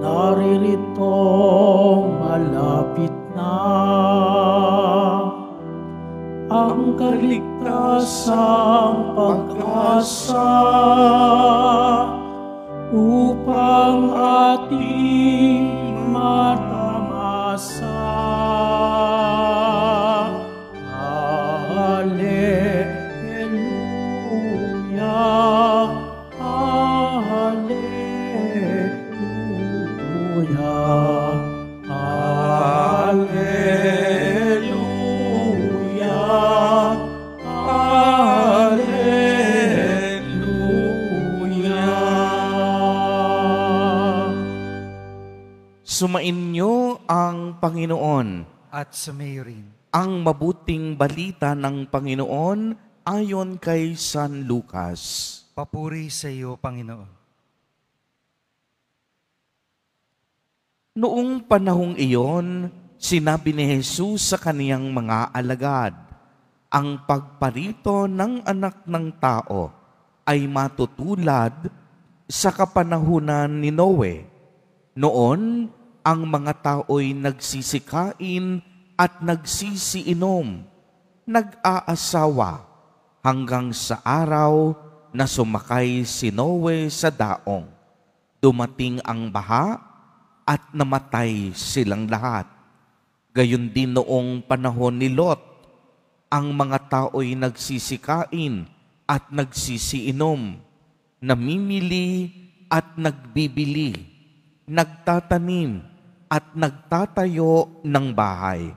Naririto malapit na ang kaligtasang pag-asa upang ating matamasa. Hallelujah, Hallelujah, Hallelujah, Hallelujah. Sumainyo ang Panginoon. At sumayo rin. Ang mabuting balita ng Panginoon ayon kay San Lucas. Papuri sa iyo, Panginoon. Noong panahong iyon, sinabi ni Jesus sa kaniyang mga alagad, ang pagparito ng anak ng tao ay matutulad sa kapanahunan ni Noe. Noon, ang mga tao'y nagsisikain at nagsisiinom, nag-aasawa, hanggang sa araw na sumakay si Noe sa daong. Dumating ang baha at namatay silang lahat. Gayon din noong panahon ni Lot, ang mga tao'y nagsisikain at nagsisiinom, namimili at nagbibili, nagtatanim at nagtatayo ng bahay.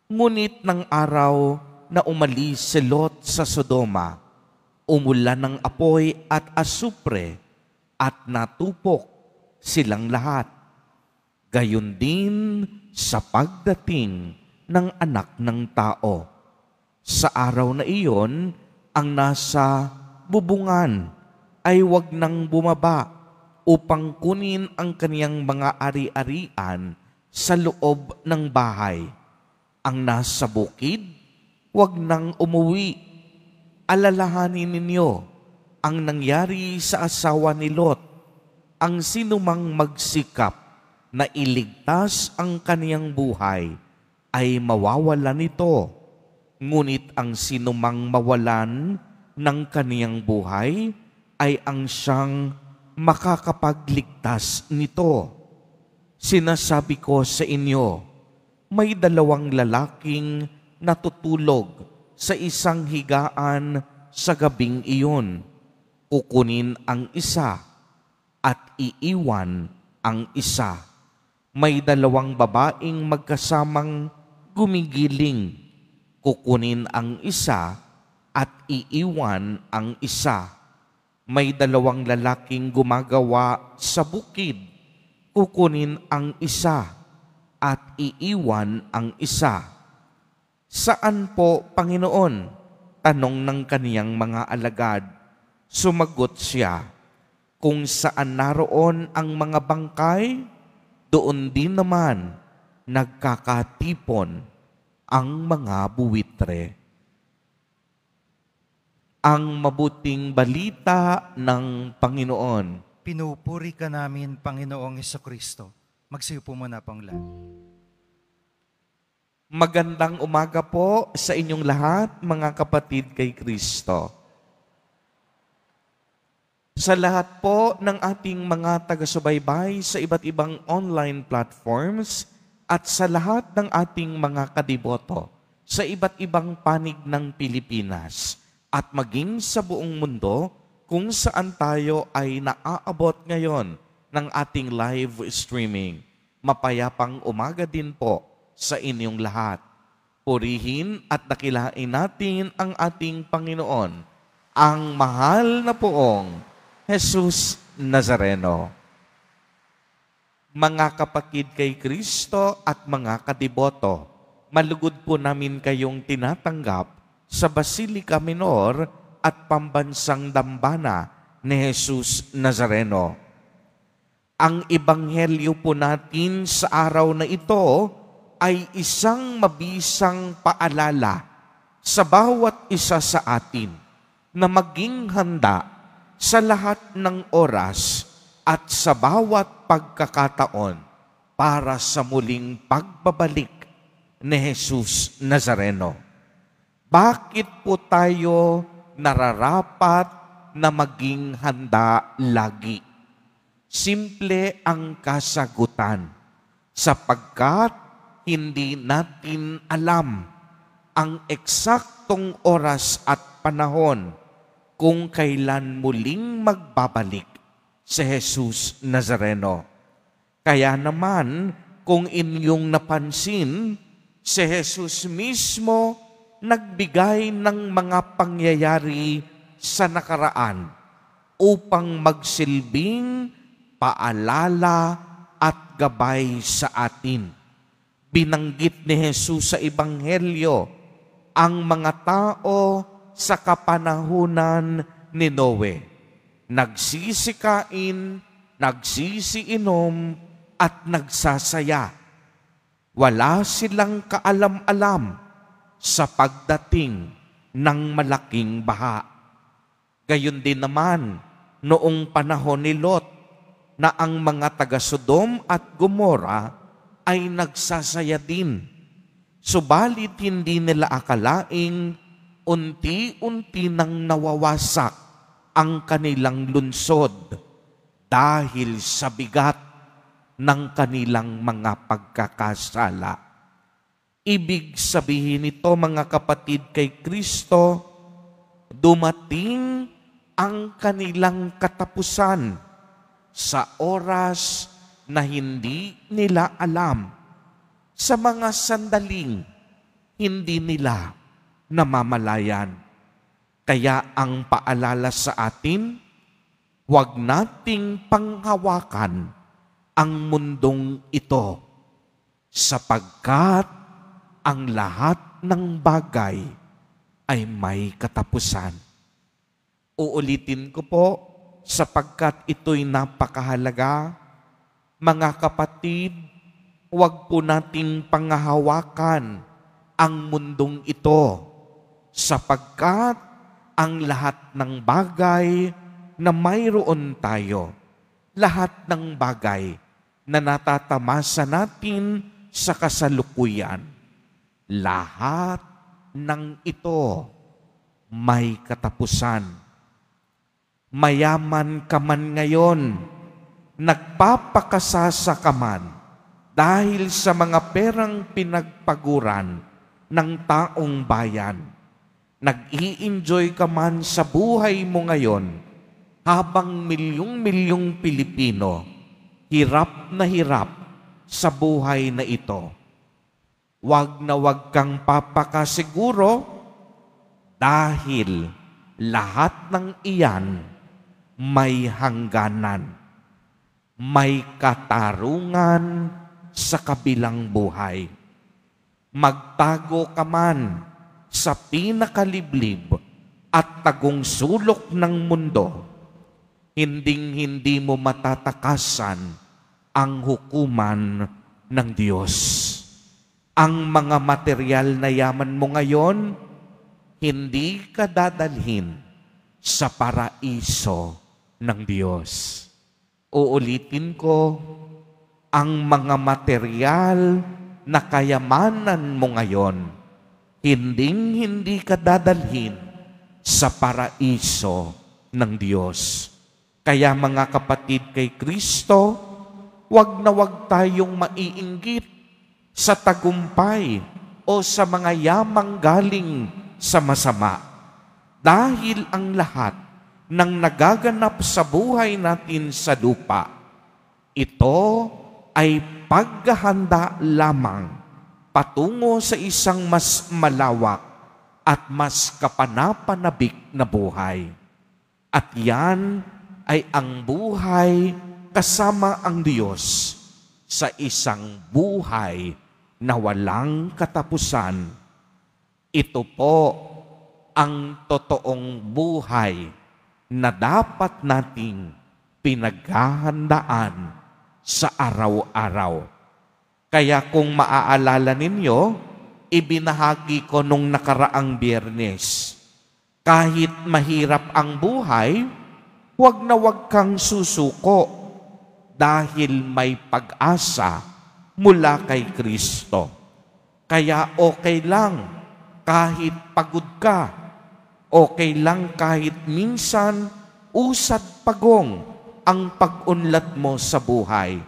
Ngunit ng araw na umalis si Lot sa Sodoma, umulan ng apoy at asupre at natupok silang lahat. Gayon din sa pagdating ng anak ng tao. Sa araw na iyon, ang nasa bubungan ay wag nang bumaba upang kunin ang kaniyang mga ari-arian sa loob ng bahay. Ang nasa bukid, wag nang umuwi. Alalahanin ninyo ang nangyari sa asawa ni Lot. Ang sinumang magsikap na iligtas ang kaniyang buhay ay mawawalan nito. Ngunit ang sinumang mawalan ng kaniyang buhay ay ang siyang makakapagligtas nito. Sinasabi ko sa inyo, may dalawang lalaking natutulog sa isang higaan sa gabing iyon. Kukunin ang isa at iiwan ang isa. May dalawang babaeng magkasamang gumigiling. Kukunin ang isa at iiwan ang isa. May dalawang lalaking gumagawa sa bukid. Kukunin ang isa at iiwan ang isa. Saan po, Panginoon? Tanong ng kaniyang mga alagad. Sumagot siya, kung saan naroon ang mga bangkay, doon din naman nagkakatipon ang mga buwitre. Ang mabuting balita ng Panginoon. Pinupuri ka namin, Panginoong Hesukristo. Magsiyo po muna pang lahat. Magandang umaga po sa inyong lahat, mga kapatid kay Kristo. Sa lahat po ng ating mga taga-subaybay sa iba't ibang online platforms at sa lahat ng ating mga kadiboto sa iba't ibang panig ng Pilipinas at maging sa buong mundo kung saan tayo ay naaabot ngayon ng ating live streaming. Mapayapang umaga din po sa inyong lahat. Purihin at dakilain natin ang ating Panginoon, ang mahal na poong Jesus Nazareno. Mga kapatid kay Kristo at mga kadiboto, malugod po namin kayong tinatanggap sa Basilica Minor at Pambansang Dambana ni Jesus Nazareno. Ang ebanghelyo po natin sa araw na ito ay isang mabisang paalala sa bawat isa sa atin na maging handa sa lahat ng oras at sa bawat pagkakataon para sa muling pagbabalik ni Jesus Nazareno. Bakit po tayo nararapat na maging handa lagi? Simple ang kasagutan, sapagkat hindi natin alam ang eksaktong oras at panahon kung kailan muling magbabalik si Jesus Nazareno. Kaya naman, kung inyong napansin, si Jesus mismo nagbigay ng mga pangyayari sa nakaraan upang magsilbing paalala at gabay sa atin. Binanggit ni Jesus sa Ebanghelyo ang mga tao sa kapanahunan ni Noe. Nagsisikain, nagsisiinom, at nagsasaya. Wala silang kaalam-alam sa pagdating ng malaking baha. Gayon din naman noong panahon ni Lot na ang mga taga-Sodom at Gomora ay nagsasaya din. Subalit hindi nila akalaing unti-unti nang nawawasak ang kanilang lunsod dahil sa bigat ng kanilang mga pagkakasala. Ibig sabihin nito, mga kapatid kay Kristo, dumating ang kanilang katapusan sa oras na hindi nila alam, sa mga sandaling hindi nila namamalayan. Kaya ang paalala sa atin, huwag nating panghawakan ang mundong ito, sapagkat ang lahat ng bagay ay may katapusan. Uulitin ko po, sapagkat ito'y napakahalaga. Mga kapatid, huwag po nating panghahawakan ang mundong ito, sapagkat ang lahat ng bagay na mayroon tayo, lahat ng bagay na natatamasa natin sa kasalukuyan, lahat ng ito may katapusan. Mayaman ka man ngayon, nagpapakasasa ka man dahil sa mga perang pinagpaguran ng taong bayan. Nag-i-enjoy ka man sa buhay mo ngayon, habang milyong-milyong Pilipino hirap na hirap sa buhay na ito. Wag na wag kang papakasiguro dahil lahat ng iyan may hangganan. May katarungan sa kabilang buhay. Magtago ka man sa pinakaliblib at tagong sulok ng mundo, hinding-hindi mo matatakasan ang hukuman ng Diyos. Ang mga material na yaman mo ngayon, hindi ka dadalhin sa paraiso ng Diyos. Uulitin ko, ang mga material na kayamanan mo ngayon, hinding-hindi ka dadalhin sa paraiso ng Diyos. Kaya mga kapatid kay Kristo, wag na wag tayong maiinggit sa tagumpay o sa mga yamang galing sa masama. Dahil ang lahat ng nagaganap sa buhay natin sa lupa, ito ay paghahanda lamang patungo sa isang mas malawak at mas kapanapanabik na buhay. At yan ay ang buhay kasama ang Diyos sa isang buhay na walang katapusan. Ito po ang totoong buhay na dapat nating pinaghahandaan sa araw-araw. Kaya kung maaalala ninyo, ibinahagi ko nung nakaraang Biyernes, kahit mahirap ang buhay, huwag na huwag kang susuko dahil may pag-asa mula kay Kristo. Kaya okay lang kahit pagod ka, okay lang kahit minsan usad pagong ang pag-unlad mo sa buhay.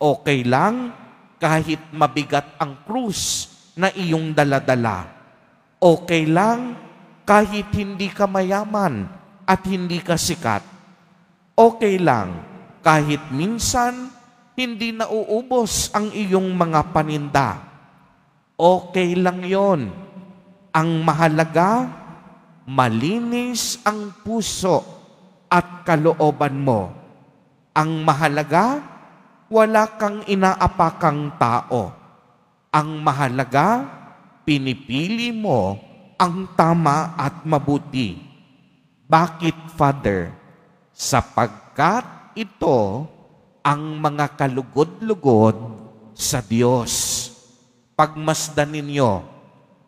Okay lang kahit mabigat ang krus na iyong daladala. Okay lang kahit hindi ka mayaman at hindi ka sikat. Okay lang kahit minsan hindi nauubos ang iyong mga paninda. Okay lang yon. Ang mahalaga, malinis ang puso at kalooban mo. Ang mahalaga, wala kang inaapakang tao. Ang mahalaga, pinipili mo ang tama at mabuti. Bakit, Father? Sapagkat ito ang mga kalugod-lugod sa Diyos. Pagmasdan ninyo,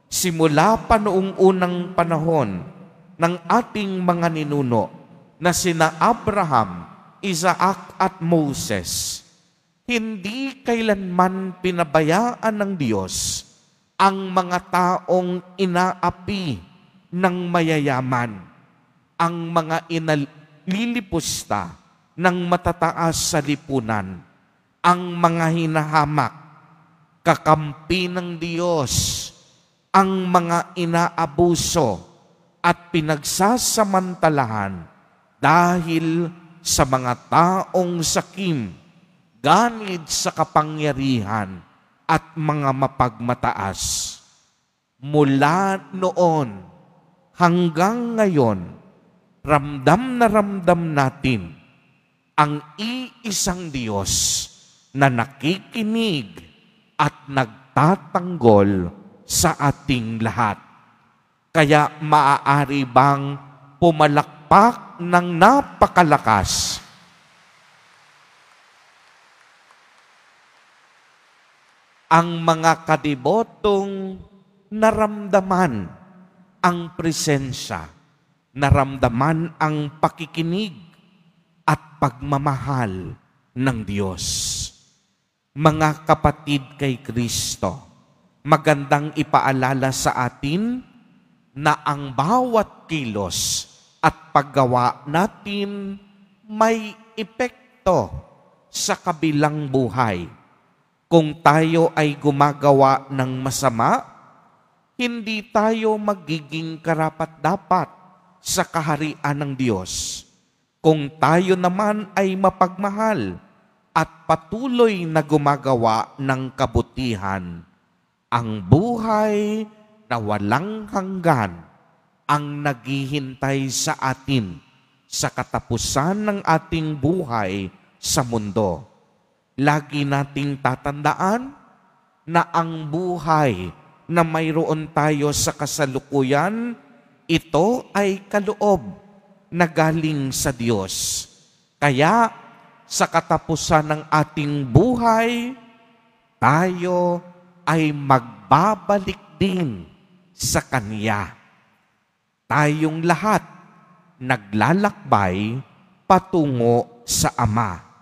simula pa noong unang panahon ng ating mga ninuno na sina Abraham, Isaac at Moses, hindi kailanman pinabayaan ng Diyos ang mga taong inaapi ng mayayaman, ang mga inalilipusta ng matataas sa lipunan, ang mga hinahamak, kakampi ng Diyos, ang mga inaabuso at pinagsasamantalahan dahil sa mga taong sakim, ganid sa kapangyarihan at mga mapagmataas. Mula noon hanggang ngayon, ramdam na ramdam natin ang iisang Diyos na nakikinig at nagtatanggol sa ating lahat. Kaya maaari bang pumalakpak ng napakalakas ang mga kadibotong naramdaman ang presensya, naramdaman ang pakikinig at pagmamahal ng Diyos. Mga kapatid kay Kristo, magandang ipaalala sa atin na ang bawat kilos at paggawa natin may epekto sa kabilang buhay. Kung tayo ay gumagawa ng masama, hindi tayo magiging karapat-dapat sa kaharian ng Diyos. Kung tayo naman ay mapagmahal at patuloy na gumagawa ng kabutihan, ang buhay na walang hanggan ang naghihintay sa atin sa katapusan ng ating buhay sa mundo. Lagi nating tatandaan na ang buhay na mayroon tayo sa kasalukuyan, ito ay kaloob na galing sa Diyos. Kaya sa katapusan ng ating buhay, tayo ay magbabalik din sa Kanya. Tayong lahat naglalakbay patungo sa Ama.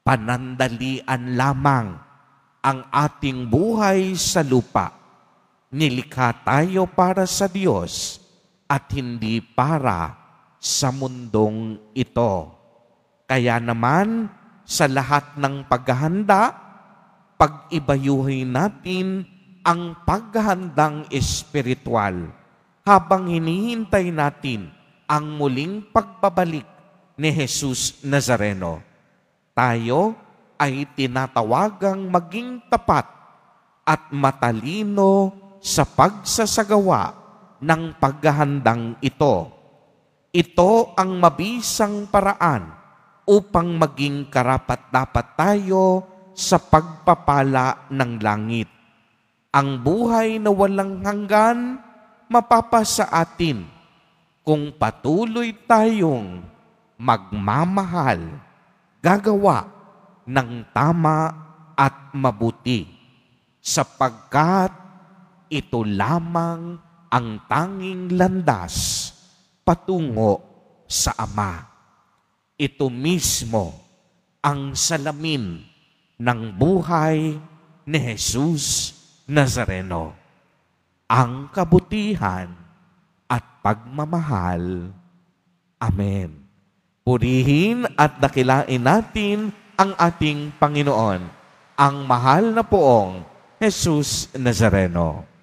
Panandalian lamang ang ating buhay sa lupa. Nilikha tayo para sa Diyos at hindi para sa mundong ito. Kaya naman, sa lahat ng paghahanda, pag-ibayuhin natin ang paghahandang espiritual habang hinihintay natin ang muling pagbabalik ni Jesus Nazareno. Tayo ay tinatawagang maging tapat at matalino sa pagsasagawa ng paghahandang ito. Ito ang mabisang paraan upang maging karapat-dapat tayo sa pagpapala ng langit. Ang buhay na walang hanggan mapapasa atin kung patuloy tayong magmamahal, gagawa ng tama at mabuti, sapagkat ito lamang ang tanging landas patungo sa Ama. Ito mismo ang salamin ng buhay ni Jesus Nazareno, ang kabutihan at pagmamahal. Amen. Purihin at dakilain natin ang ating Panginoon, ang mahal na poong Jesus Nazareno.